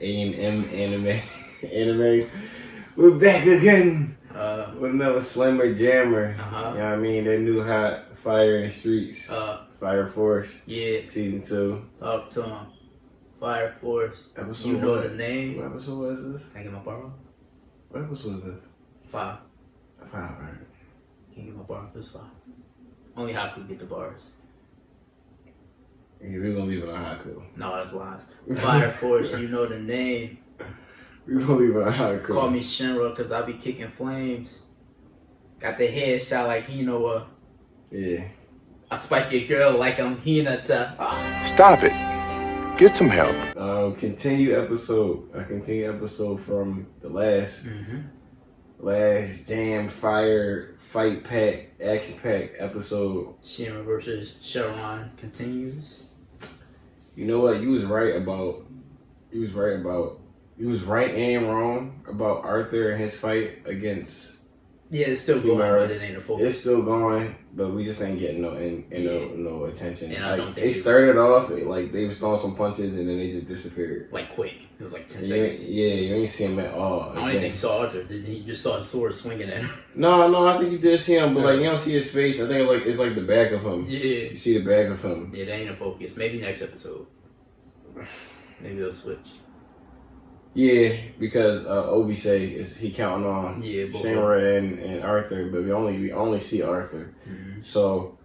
A&M anime. We're back again with another Slammer Jammer. You know what I mean? That new hot Fire in the Streets. Fire Force. Yeah. Season 2. Talk to him. Fire Force. Episode you know what? the name. What episode was this? Can I get my bar on? What episode was this? 5. 5, right? Can't get my bar on. This 5. Only Haku get the bars. Yeah, we're gonna leave it on Haku. No, that's lies. Fire Force, you know the name. We're gonna leave it on Haku. Call me Shinra because I be kicking flames. Got the headshot like Hinoa. Yeah. I spike your girl like I'm Hinata. Stop it. Get some help. Continue episode from the last jam fire fight pack action pack episode. Shinra versus Charon continues. You know what? You was right and wrong about Arthur and his fight against. Yeah, it's still going, but it ain't a focus. It's still going, but we just ain't getting no attention. And like, I don't think they started off like they was throwing some punches and then they just disappeared. Like quick, it was like 10 seconds. Yeah, you ain't see him at all. I don't even think you saw Arthur. You just saw the sword swinging at him. No, I think you did see him, but like you don't see his face. I think it's like the back of him. Yeah, you see the back of him. Yeah, that ain't a focus. Maybe next episode. Maybe they'll switch. Yeah, because Obi say he counting on Shinra and Arthur, but we only see Arthur. So,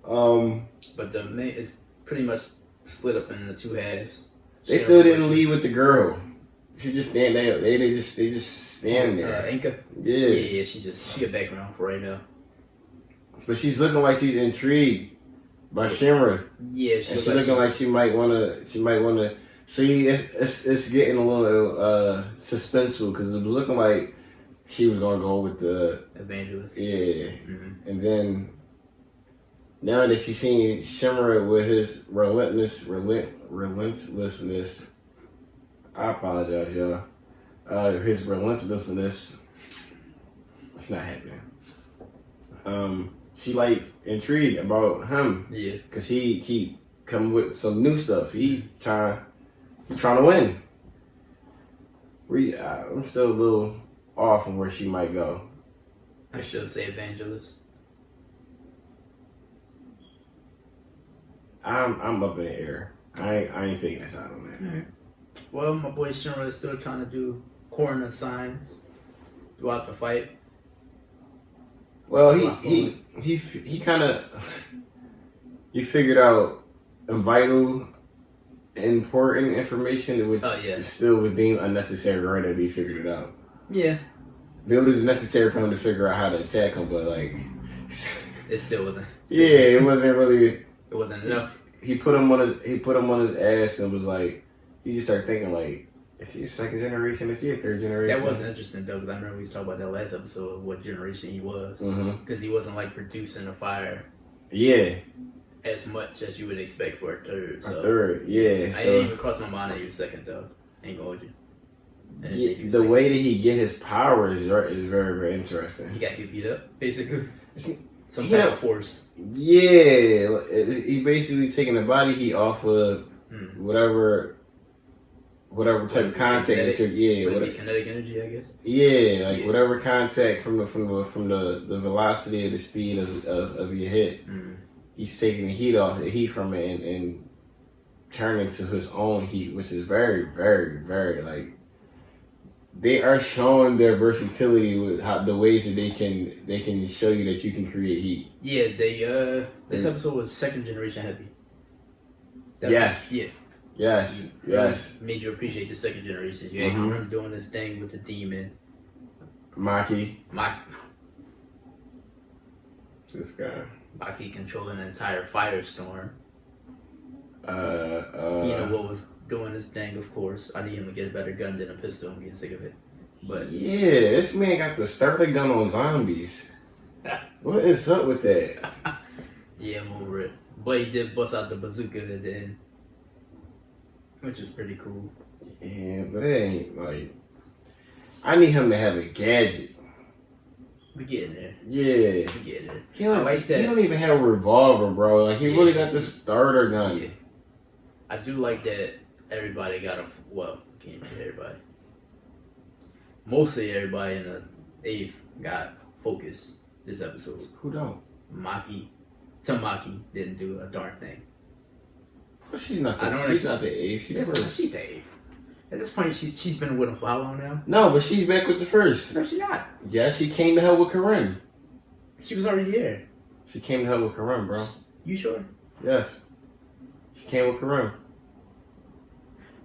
but the main is pretty much split up into 2 halves. They still didn't lead with the girl. She just stand there. They just stand there. Inca. Yeah. She got background for right now. But she's looking like she's intrigued by Shinra. Yeah, she's looking like she might wanna. See, it's getting a little suspenseful because it was looking like she was gonna go with the Evangelist. Yeah, and then now that she's seen Shinra with his relentlessness, I apologize, y'all. His relentlessness, it's not happening. She like intrigued about him. Yeah, because he keep coming with some new stuff. He trying to win. I'm still a little off on where she might go. I still say Evangelist. I'm up in the air. I ain't picking a side on that. Right. Well, my boy Shinra is still trying to do Corna signs throughout the fight. Well, he kind of he figured out vital, important information, which still was deemed unnecessary right as he figured it out. Yeah. It was necessary for him to figure out how to attack him, but like... It still wasn't. It wasn't really... It wasn't enough. He put him on his ass and was like... He just started thinking like, is he a second generation? Is he a third generation? That was interesting though, because I remember we was talking about that last episode of what generation he was. Because he wasn't like producing a fire. Yeah. As much as you would expect for a third. So. A third, yeah. I didn't even cross my mind that he was second though. Ain't gonna hold you. Yeah, the way that he get his power is very, very interesting. He got to beat up, basically. Some type of force. Yeah, he basically taking the body heat off of whatever type of contact. Kinetic energy, I guess. Yeah, like whatever contact from the velocity or the speed of your hit. He's taking the heat from it and turning to his own heat, which is very, very, very like they are showing their versatility with the ways that they can show you that you can create heat. Yeah, this episode was second generation heavy. Yes. Yeah. Yes. Made you appreciate the second generation. You had Corna doing this thing with the demon. Maki. This guy. Maki controlling an entire firestorm. What was doing this thing, of course. I need him to get a better gun than a pistol. I'm getting sick of it. But yeah, this man got the starter gun on zombies. What is up with that? Yeah, I'm over it. But he did bust out the bazooka at the end, which is pretty cool. Yeah, but it ain't like I need him to have a gadget. We getting there. Yeah. We getting there. He don't even have a revolver, bro. Like he really got the starter gun. Yeah. I do like that everybody got can't say everybody. Mostly everybody in the 8th got focused this episode. Who don't? Tamaki didn't do a darn thing. But she's not she's not the 8th. She's the 8th. At this point, she's been with him for how long now? No, but she's back with the first. No, she's not. Yeah, she came to help with Corinne. She was already there. She came to help with Corinne, bro. You sure? Yes. She came with Corinne.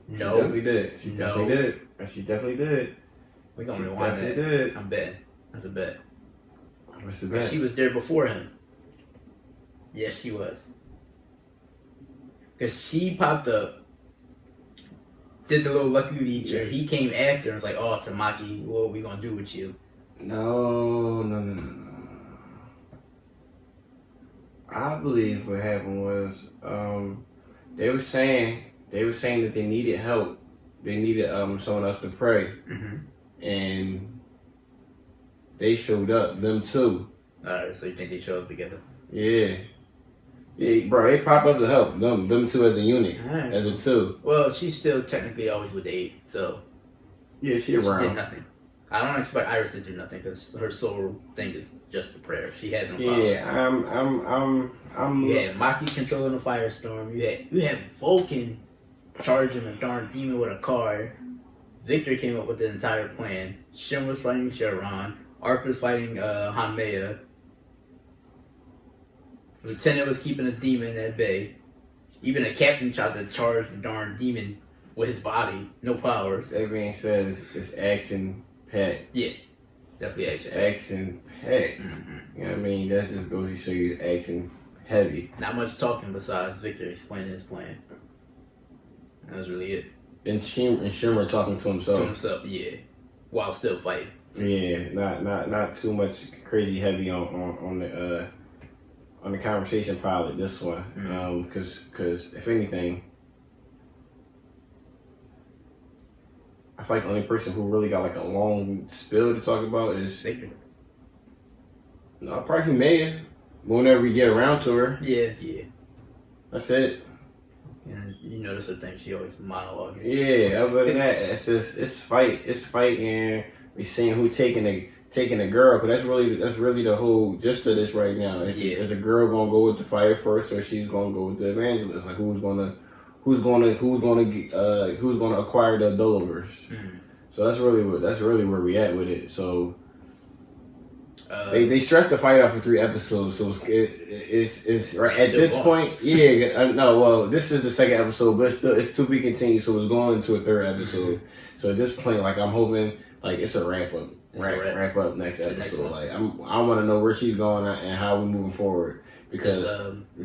No. She definitely did. She definitely did. And she definitely did. We're going to rewind that. Did. I'm betting. That's a bet. What's the bet? She was there before him. Yes, she was. Because she popped up, did the little lucky leech, he came after and was like, oh, Tamaki, what are we going to do with you? No. I believe what happened was they were saying that they needed help. They needed someone else to pray. Mm-hmm. And they showed up, them too. Alright, so you think they showed up together? Yeah. Yeah, bro, they pop up to help them two as a unit, right. As a two. Well, she's still technically always with the 8, so yeah, she around. She did nothing. I don't expect Iris to do nothing because her sole thing is just the prayer. She has no powers. Yeah, I'm. You had Maki controlling the firestorm. You had Vulcan charging a darn demon with a car. Victor came up with the entire plan. Shin was fighting Charon. Arthur was fighting Haumea. Lieutenant was keeping a demon at bay. Even the captain tried to charge the darn demon with his body. No powers. That being said, it's action packed. Yeah. Definitely action. Action packed. Mm-hmm. You know what I mean? That just goes to show you it's action heavy. Not much talking besides Victor explaining his plan. That was really it. And Shinra talking to himself. To himself, yeah. While still fighting. Yeah, not too much crazy heavy on the conversation pilot. This one, because if anything, I feel like the only person who really got like a long spill to talk about is Victor. No, probably Haumea. Whenever we get around to her. Yeah. That's it. And you notice her thing, she always monologuing. Yeah, other than that, it's fight, and we seeing who taking the girl, because that's really the whole gist of this right now. Is the girl gonna go with the fire first, or she's gonna go with the evangelist? Like who's gonna acquire the Dolivers? Mm-hmm. So that's really where we at with it. So they stretched the fight out for 3 episodes, so it's right at this point. Yeah, no. Well, this is the 2nd episode, but it's to be continued, so it's going into a 3rd episode. Mm-hmm. So at this point, like I'm hoping, like it's a wrap up. Wrap up next episode. Like I want to know where she's going and how we're moving forward because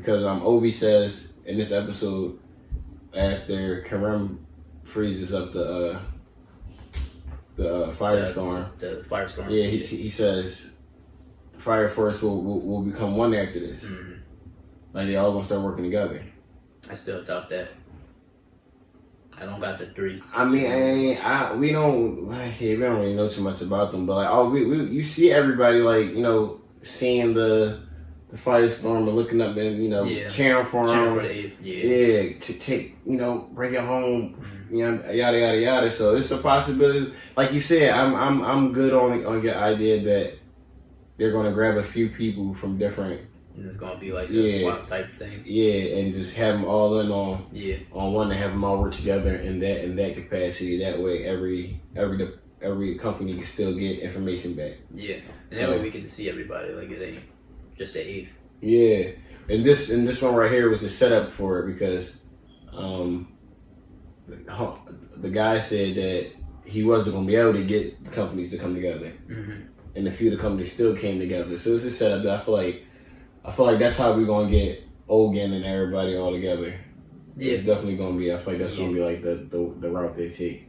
Obi says in this episode after Karim freezes up the firestorm. The firestorm. Yeah, he says Fire Force will become one after this. Mm-hmm. Like they all gonna start working together. I still doubt that. I don't got the 3. I mean, we don't really know too much about them, but like, you see everybody like seeing the firestorm and looking up and cheering for them. Yeah, to take bring it home, yada yada yada. So it's a possibility. Like you said, I'm good on your idea that they're gonna grab a few people from different. And it's gonna be like a swap type thing. Yeah, and just have them all in on one, and have them all work together in that capacity. That way, every company can still get information back. Yeah, and that way we get to see everybody. Like it ain't just the 8th. Yeah, and this one right here was the setup for it because the guy said that he wasn't gonna be able to get the companies to come together, and a few of the companies still came together. So it's a setup that I feel like that's how we're gonna get Ogan and everybody all together. Yeah, it's definitely gonna be. I feel like that's gonna be like the route they take,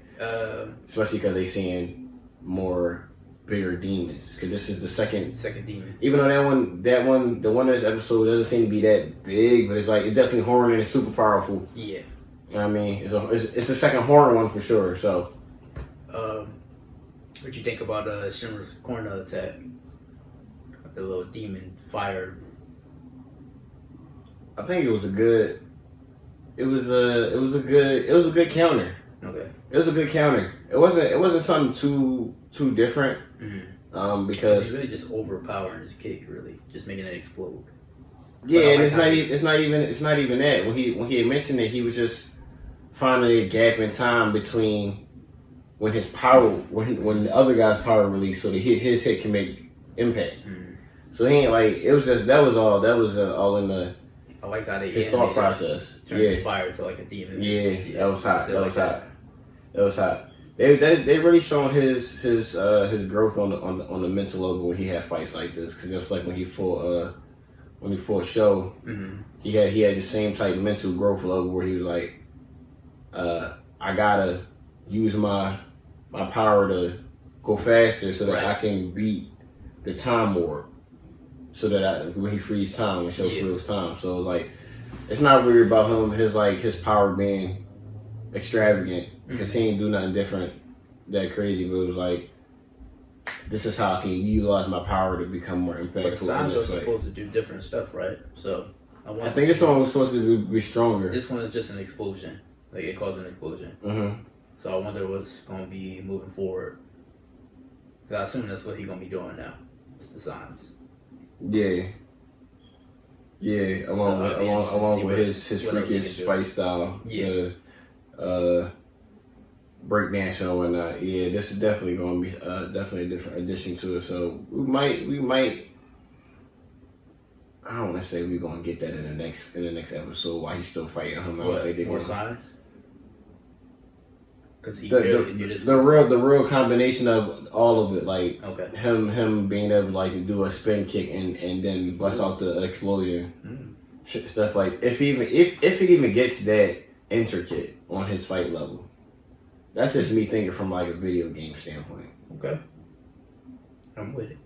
especially because they seeing more bigger demons. Because this is the second demon. Even though the one in this episode doesn't seem to be that big, but it's like it definitely horror and it's super powerful. Yeah, you know what I mean, it's the second horror one for sure. So, what you think about Shinra's Corna attack? The little demon fire. I think it was a good it was a good counter. Okay. It was a good counter. It wasn't something too different. Mm-hmm. Because he's really just overpowering his kick, really, just making it explode. Yeah, and it's not even that. When he had mentioned it, he was just finding a gap in time between when his power, when the other guy's power released, so that his hit can make impact. Mm-hmm. So he ain't like it was just that was all in the. I like how they his thought process. Turned his fire to like a demon. Yeah, that was hot. That was hot. They really shown his growth on the mental level when he had fights like this, because just like when he fought Show, mm-hmm. he had the same type of mental growth level where he was like, I gotta use my power to go faster so that I can beat the time warp, so that when he frees time and Show frees time. So it was like, it's not really about him his power being extravagant, because he ain't do nothing different that crazy, but it was like, this is how I can utilize my power to become more impactful. But the signs are supposed to do different stuff, right? So I think this one was supposed to be stronger. This one is just an explosion. Like, it caused an explosion. Mm-hmm. So I wonder what's going to be moving forward. Because I assume that's what he's going to be doing now. It's the signs. Yeah. Yeah, along with his freakish fight style. Yeah. Breakdancing and whatnot. Yeah, this is definitely going to be definitely a different addition to it. So we might. I don't want to say we're going to get that in the next episode while he's still fighting him. More signs. Because he the can do this. The real combination of all of it, like him being able to do a spin kick and then bust out the explosion, stuff like if it even gets that intricate on his fight level. That's just me thinking from like a video game standpoint. Okay. I'm with it.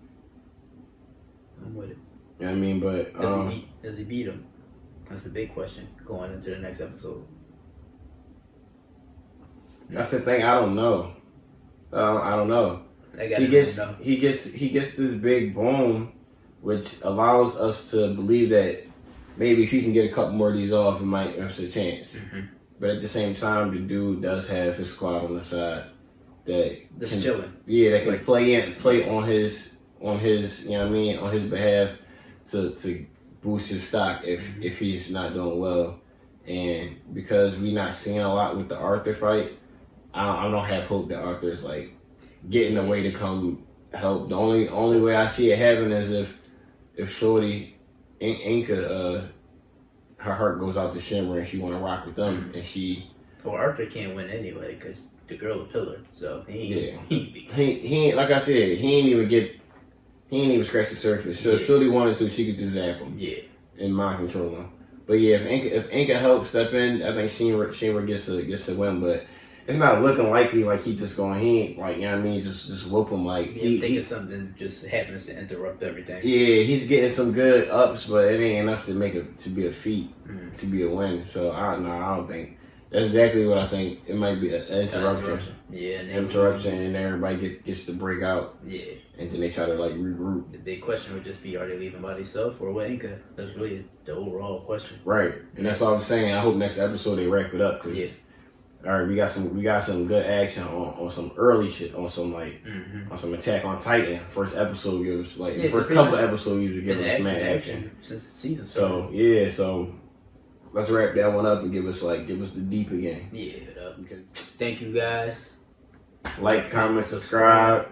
You know what I mean? But does he beat him? That's the big question going into the next episode. That's the thing. I don't know. I don't know. He gets this big boom, which allows us to believe that maybe if he can get a couple more of these off, it might have a chance. Mm-hmm. But at the same time, the dude does have his squad on the side that just chilling. Yeah, that can play on his you know what I mean, on his behalf to boost his stock if he's not doing well. And because we're not seeing a lot with the Arthur fight, I don't have hope that Arthur is like getting a way to come help. The only way I see it happening is if Shorty Inca her heart goes out to Shinra and she want to rock with them, and she. Well, Arthur can't win anyway because the girl a pillar, so he ain't like I said, he ain't even scratch the surface. So if Shorty wanted to, she could just zap him. Yeah. And mind control him. But yeah, if Inca helps step in, I think Shinra gets a win, but. It's not looking likely like he just going, he ain't like, you know what I mean, just whoop him like. He thinking something just happens to interrupt everything. Yeah, he's getting some good ups, but it ain't enough to make it to be a feat, to be a win. So I don't think that's exactly what I think. It might be an interruption. Yeah, interruption, and everybody gets to break out. Yeah, and then they try to like regroup. The big question would just be: are they leaving by themselves or with Inca? That's really the overall question. Right, and that's what I'm saying. I hope next episode they wrap it up because. All right, we got some good action on some early shit, on some like on some Attack on Titan. First episode gives the first couple episodes usually give us mad action since the season started. So let's wrap that one up and give us the deep again. Yeah. Thank you guys. Like, comment, subscribe.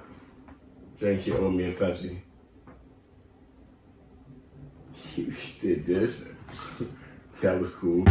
Thank you, owe me a Pepsi. You did this. That was cool.